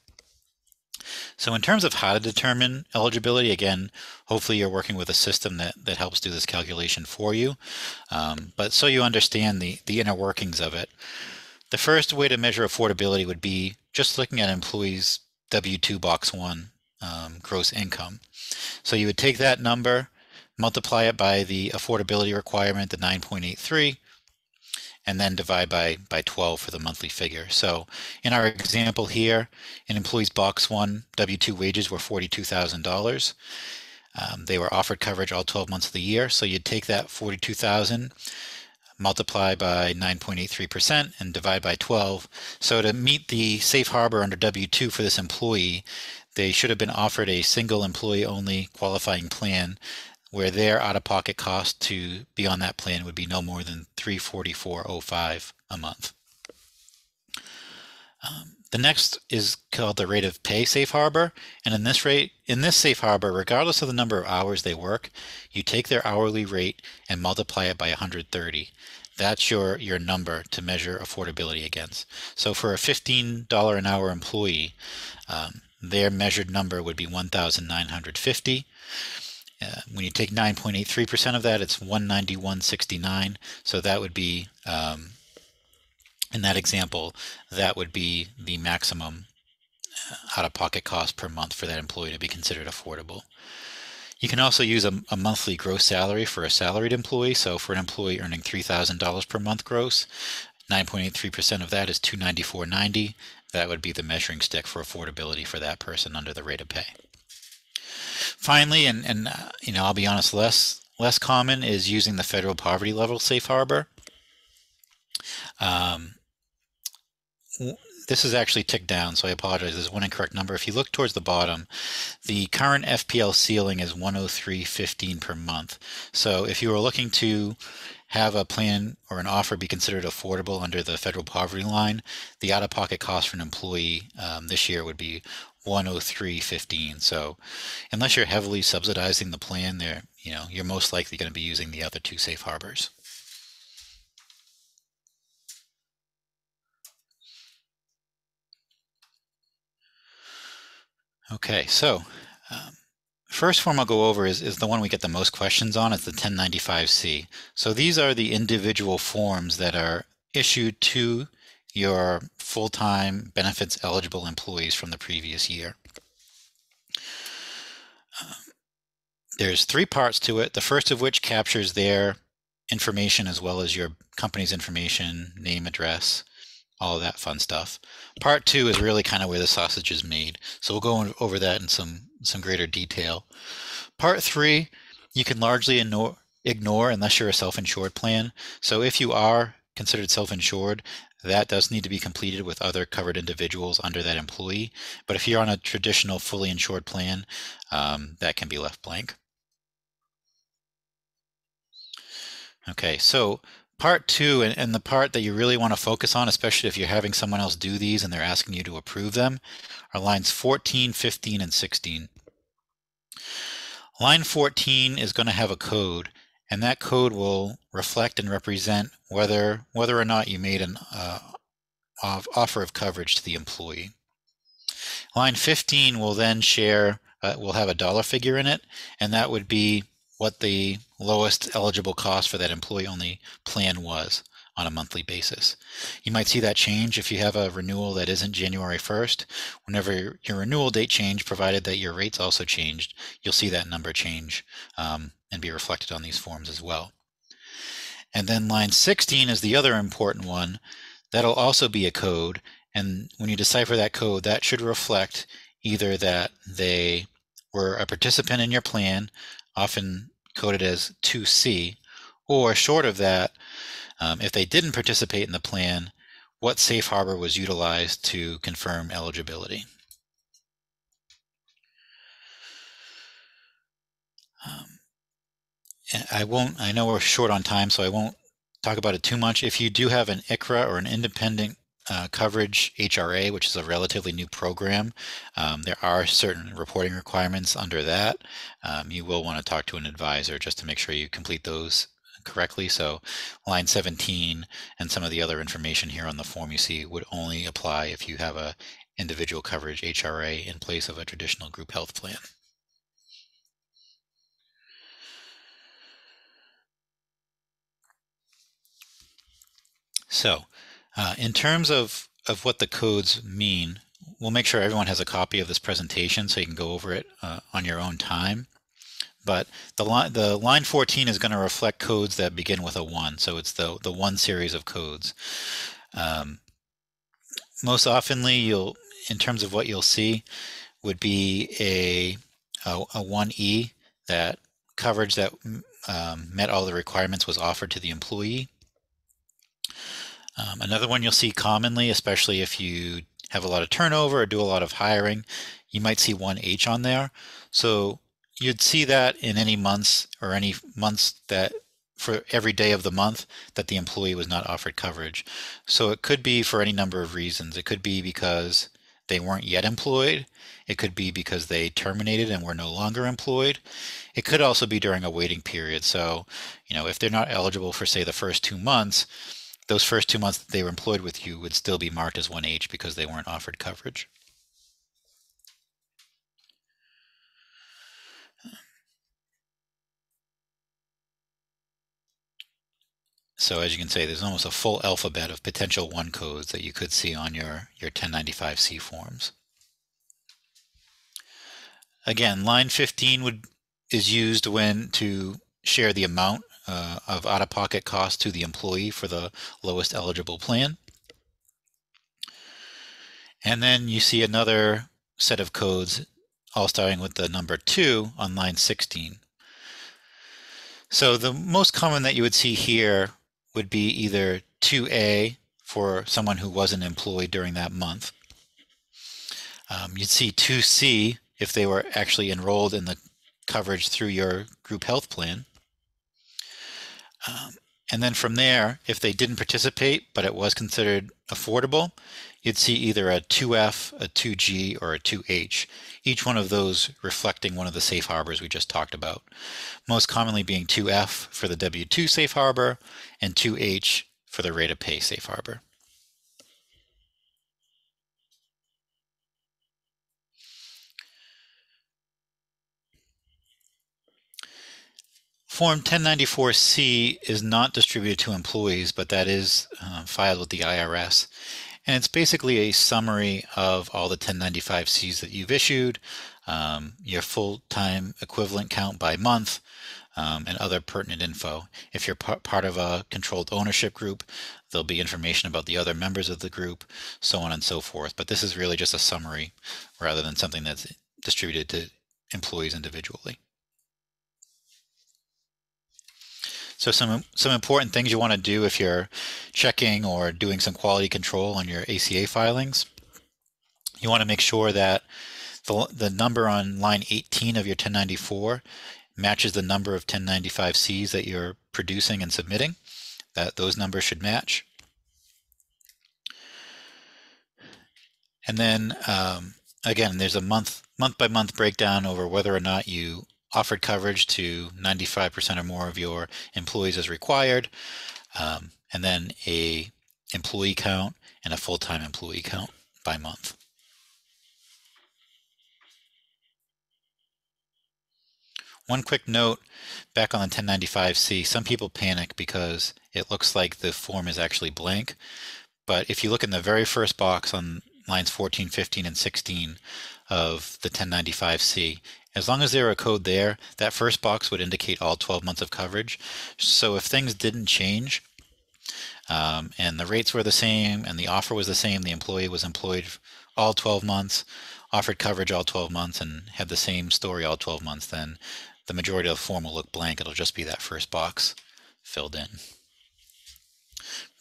So in terms of how to determine eligibility, again, hopefully you're working with a system that helps do this calculation for you. But so you understand the inner workings of it. The first way to measure affordability would be just looking at employees' W-2 box 1 gross income. So you would take that number, multiply it by the affordability requirement, the 9.83, and then divide by 12 for the monthly figure. So in our example here, an employee's box 1 W-2 wages were $42,000. They were offered coverage all 12 months of the year. So you'd take that $42,000, multiply by 9.83%, and divide by 12. So to meet the safe harbor under W-2 for this employee, they should have been offered a single employee-only qualifying plan where their out-of-pocket cost to be on that plan would be no more than $344.05 a month. The next is called the rate of pay safe harbor, and in this safe harbor, regardless of the number of hours they work, you take their hourly rate and multiply it by 130. That's your number to measure affordability against. So for a $15 an hour employee, their measured number would be $1,950. When you take 9.83% of that, it's $191.69. So that would be, in that example, that would be the maximum out-of-pocket cost per month for that employee to be considered affordable. You can also use a monthly gross salary for a salaried employee. So for an employee earning $3,000 per month gross, 9.83% of that is $294.90. That would be the measuring stick for affordability for that person under the rate of pay. Finally, and I'll be honest, less common is using the federal poverty level safe harbor. This is actually ticked down, so I apologize. There's one incorrect number. If you look towards the bottom, the current FPL ceiling is $103.15 per month. So if you were looking to have a plan or an offer be considered affordable under the federal poverty line, the out-of-pocket cost for an employee this year would be $103.15. So unless you're heavily subsidizing the plan, you're most likely going to be using the other two safe harbors. Okay, so first form I'll go over is the one we get the most questions on. It's the 1095-C. So these are the individual forms that are issued to your full-time benefits eligible employees from the previous year. There's 3 parts to it, the first of which captures their information as well as your company's information, name, address, all of that fun stuff. Part 2 is really kind of where the sausage is made. So we'll go over that in some greater detail. Part 3, you can largely ignore unless you're a self-insured plan. So if you are considered self-insured, that does need to be completed with other covered individuals under that employee. But if you're on a traditional fully insured plan, that can be left blank. Okay, so part 2, and the part that you really want to focus on, especially if you're having someone else do these and they're asking you to approve them, are lines 14, 15, and 16. Line 14 is going to have a code, and that code will reflect and represent whether or not you made an offer of coverage to the employee. Line 15 will then will have a dollar figure in it, and that would be what the lowest eligible cost for that employee-only plan was on a monthly basis. You might see that change if you have a renewal that isn't January 1st. Whenever your renewal date changed, provided that your rates also changed, you'll see that number change and be reflected on these forms as well. And then line 16 is the other important one. That'll also be a code, and when you decipher that code, that should reflect either that they were a participant in your plan, often coded as 2C, or short of that, if they didn't participate in the plan, what safe harbor was utilized to confirm eligibility. I know we're short on time, so I won't talk about it too much. If you do have an ICRA or an independent coverage HRA, which is a relatively new program, there are certain reporting requirements under that. You will want to talk to an advisor just to make sure you complete those correctly. So line 17 and some of the other information here on the form you see would only apply if you have a individual coverage HRA in place of a traditional group health plan. So in terms of what the codes mean, we'll make sure everyone has a copy of this presentation so you can go over it on your own time. But the line 14 is going to reflect codes that begin with a 1, so it's the 1 series of codes. Most oftenly, in terms of what you'll see, would be a 1E, that coverage that met all the requirements was offered to the employee. Another one you'll see commonly, especially if you have a lot of turnover or do a lot of hiring, you might see 1H on there. So you'd see that in any months or any months that for every day of the month that the employee was not offered coverage. So it could be for any number of reasons. It could be because they weren't yet employed. It could be because they terminated and were no longer employed. It could also be during a waiting period. So, if they're not eligible for, say, the first 2 months, those first 2 months that they were employed with you would still be marked as 1H because they weren't offered coverage. So as you can see, there's almost a full alphabet of potential 1 codes that you could see on your 1095-C forms. Again, line 15 is used to share the amount of out-of-pocket costs to the employee for the lowest eligible plan. And then you see another set of codes, all starting with the number 2 on line 16. So the most common that you would see here would be either 2A for someone who wasn't employed during that month. You'd see 2C if they were actually enrolled in the coverage through your group health plan. And then from there, if they didn't participate, but it was considered affordable, you'd see either a 2F, a 2G, or a 2H, each one of those reflecting one of the safe harbors we just talked about. Most commonly being 2F for the W-2 safe harbor and 2H for the rate of pay safe harbor. Form 1094-C is not distributed to employees, but that is filed with the IRS. And it's basically a summary of all the 1095-Cs that you've issued, your full-time equivalent count by month, and other pertinent info. If you're part of a controlled ownership group, there'll be information about the other members of the group, so on and so forth. But this is really just a summary rather than something that's distributed to employees individually. So some important things you want to do if you're checking or doing some quality control on your ACA filings. You want to make sure that the number on line 18 of your 1094 matches the number of 1095-Cs that you're producing and submitting. That those numbers should match. And then again, there's a month by month breakdown over whether or not you offered coverage to 95% or more of your employees as required, and then a employee count and a full-time employee count by month. One quick note back on the 1095-C, some people panic because it looks like the form is actually blank, but if you look in the very first box on lines 14, 15, and 16 of the 1095-C, as long as there are a code there, that first box would indicate all 12 months of coverage. So if things didn't change, and the rates were the same, and the offer was the same, the employee was employed all 12 months, offered coverage all 12 months, and had the same story all 12 months, then the majority of the form will look blank. It'll just be that first box filled in.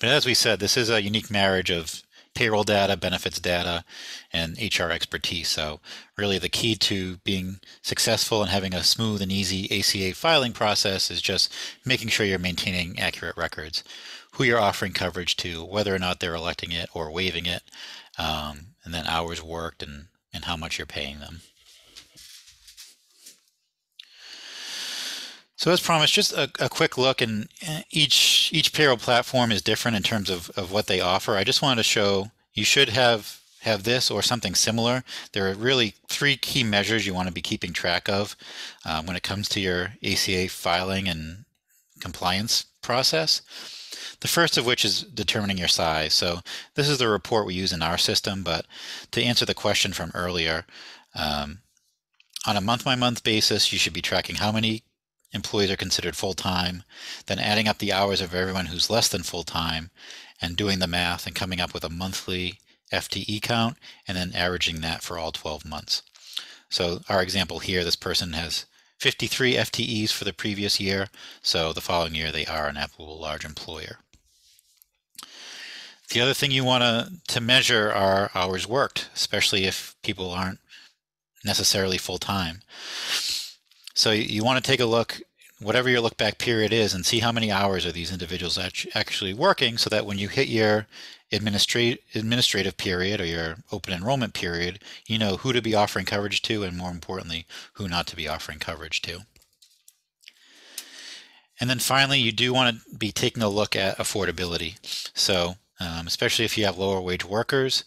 But as we said, this is a unique marriage of payroll data, benefits data, and HR expertise. So really the key to being successful and having a smooth and easy ACA filing process is just making sure you're maintaining accurate records, who you're offering coverage to, whether or not they're electing it or waiving it, and then hours worked and how much you're paying them. So as promised, just a quick look, and each payroll platform is different in terms of what they offer. I just wanted to show you should have this or something similar. There are really 3 key measures you want to be keeping track of when it comes to your ACA filing and compliance process. The first of which is determining your size. So this is the report we use in our system, but to answer the question from earlier, on a month-by-month basis, you should be tracking how many employees are considered full-time, then adding up the hours of everyone who's less than full-time and doing the math and coming up with a monthly FTE count and then averaging that for all 12 months. So our example here, this person has 53 FTEs for the previous year, so the following year they are an applicable large employer. The other thing you want to measure are hours worked, especially if people aren't necessarily full-time. So you want to take a look, whatever your look back period is, and see how many hours are these individuals actually working, so that when you hit your administrative period or your open enrollment period, you know who to be offering coverage to, and more importantly, who not to be offering coverage to. And then finally, you do want to be taking a look at affordability. So especially if you have lower wage workers,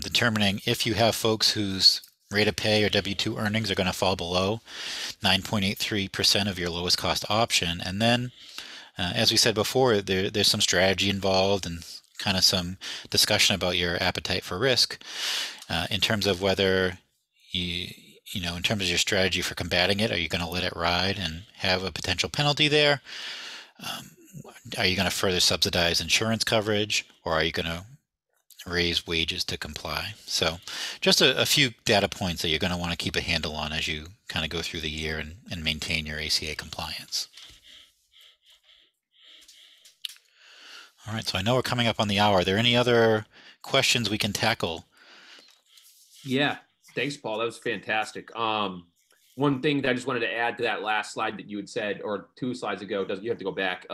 determining if you have folks whose rate of pay or W-2 earnings are going to fall below 9.83% of your lowest cost option. And then, as we said before, there's some strategy involved and kind of some discussion about your appetite for risk in terms of whether you know, in terms of your strategy for combating it. Are you going to let it ride and have a potential penalty there? Are you going to further subsidize insurance coverage, or are you going to raise wages to comply? So just a few data points that you're going to want to keep a handle on as you kind of go through the year and maintain your ACA compliance. All right, so I know we're coming up on the hour. Are there any other questions we can tackle? Yeah, thanks, Paul. That was fantastic. One thing that I just wanted to add to that last slide that you had said, or 2 slides ago, you have to go back.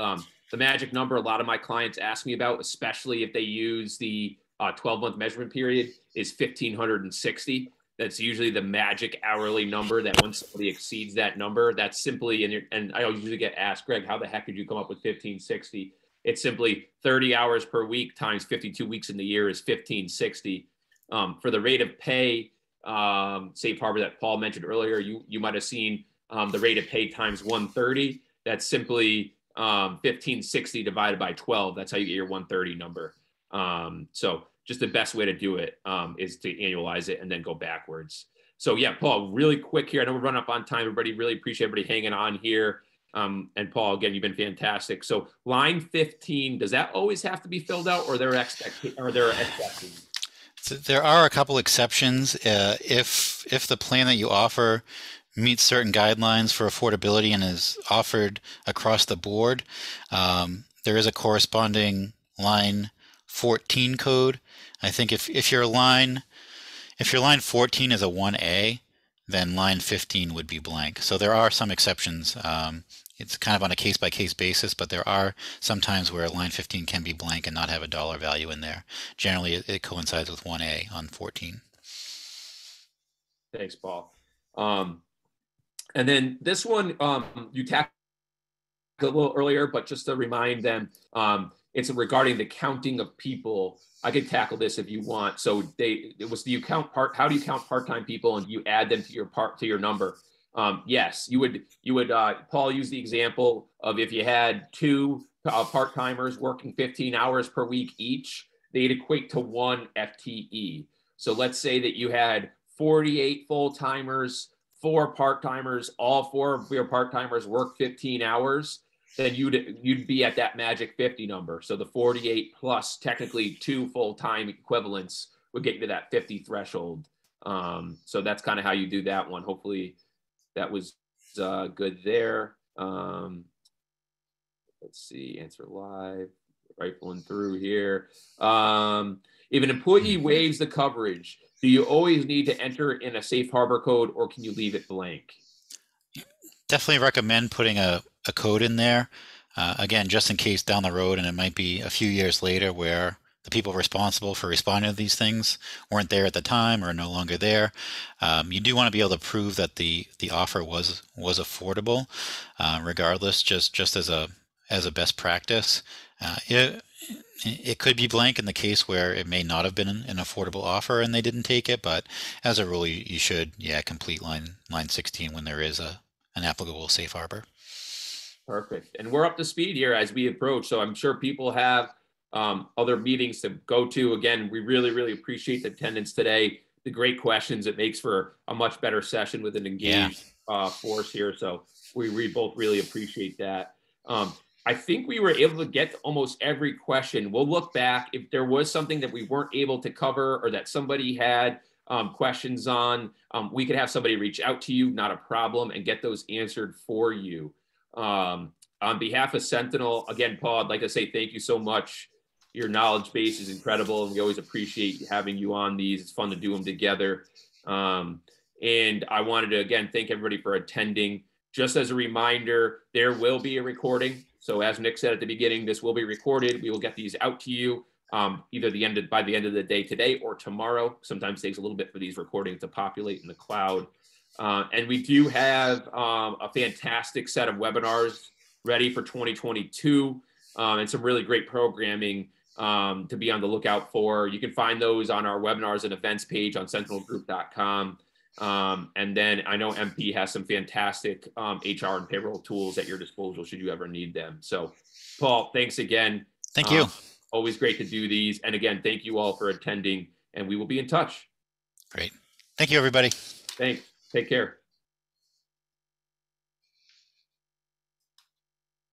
The magic number a lot of my clients ask me about, especially if they use the 12-month measurement period, is 1,560. That's usually the magic hourly number that once somebody exceeds that number, that's simply, and I usually get asked, Greg, how the heck did you come up with 1,560? It's simply 30 hours per week times 52 weeks in the year is 1,560. For the rate of pay, safe harbor that Paul mentioned earlier, you might have seen the rate of pay times 130. That's simply 1,560 divided by 12. That's how you get your 130 number. So just the best way to do it is to annualize it and then go backwards. So yeah, Paul, really quick here. I know we're running up on time. Everybody, really appreciate everybody hanging on here. And Paul, again, you've been fantastic. So line 15, does that always have to be filled out, or are there exceptions? So there are a couple exceptions. If the plan that you offer meets certain guidelines for affordability and is offered across the board, there is a corresponding line 14 code. I think if your line 14 is a 1A, then line 15 would be blank. So there are some exceptions. It's kind of on a case-by-case basis, but there are some times where line 15 can be blank and not have a dollar value in there. Generally, it coincides with 1A on 14. Thanks, Paul. And then this one, you tackled a little earlier, but just to remind them, it's regarding the counting of people. I could tackle this if you want. So how do you count part-time people, and you add them to your number? Yes, you would. Paul used the example of if you had 2 part-timers working 15 hours per week each, they'd equate to 1 FTE. So let's say that you had 48 full-timers, 4 part-timers, all 4 of your part-timers work 15 hours, then you'd be at that magic 50 number. So the 48 plus technically 2 full-time equivalents would get you to that 50 threshold. So that's kind of how you do that one. Hopefully that was good there. Let's see, answer live. rifling through here. If an employee waives the coverage, do you always need to enter in a safe harbor code, or can you leave it blank? Definitely recommend putting a code in there. Again, just in case down the road, and it might be a few years later, where the people responsible for responding to these things weren't there at the time or are no longer there. You do want to be able to prove that the offer was affordable, regardless, just as a best practice. It could be blank in the case where it may not have been an affordable offer and they didn't take it, but as a rule, you should, complete line 16 when there is an applicable safe harbor. Perfect. And we're up to speed here as we approach. So I'm sure people have other meetings to go to. Again, we really, really appreciate the attendance today, the great questions. It makes for a much better session with an engaged force here. So we both really appreciate that. I think we were able to get to almost every question. We'll look back if there was something that we weren't able to cover or that somebody had questions on. We could have somebody reach out to you, not a problem, and get those answered for you. On behalf of Sentinel, again, Paul, I'd like to say thank you so much. Your knowledge base is incredible, and we always appreciate having you on these. It's fun to do them together. And I wanted to, again, thank everybody for attending. Just as a reminder, there will be a recording. So as Nick said at the beginning, this will be recorded. We will get these out to you either by the end of the day today or tomorrow. Sometimes it takes a little bit for these recordings to populate in the cloud. And we do have a fantastic set of webinars ready for 2022 and some really great programming to be on the lookout for. You can find those on our webinars and events page on sentinelgroup.com. And then I know MP has some fantastic HR and payroll tools at your disposal should you ever need them. So Paul, thanks again. Thank you. Always great to do these. And again, thank you all for attending, and we will be in touch. Great. Thank you, everybody. Thanks. Take care.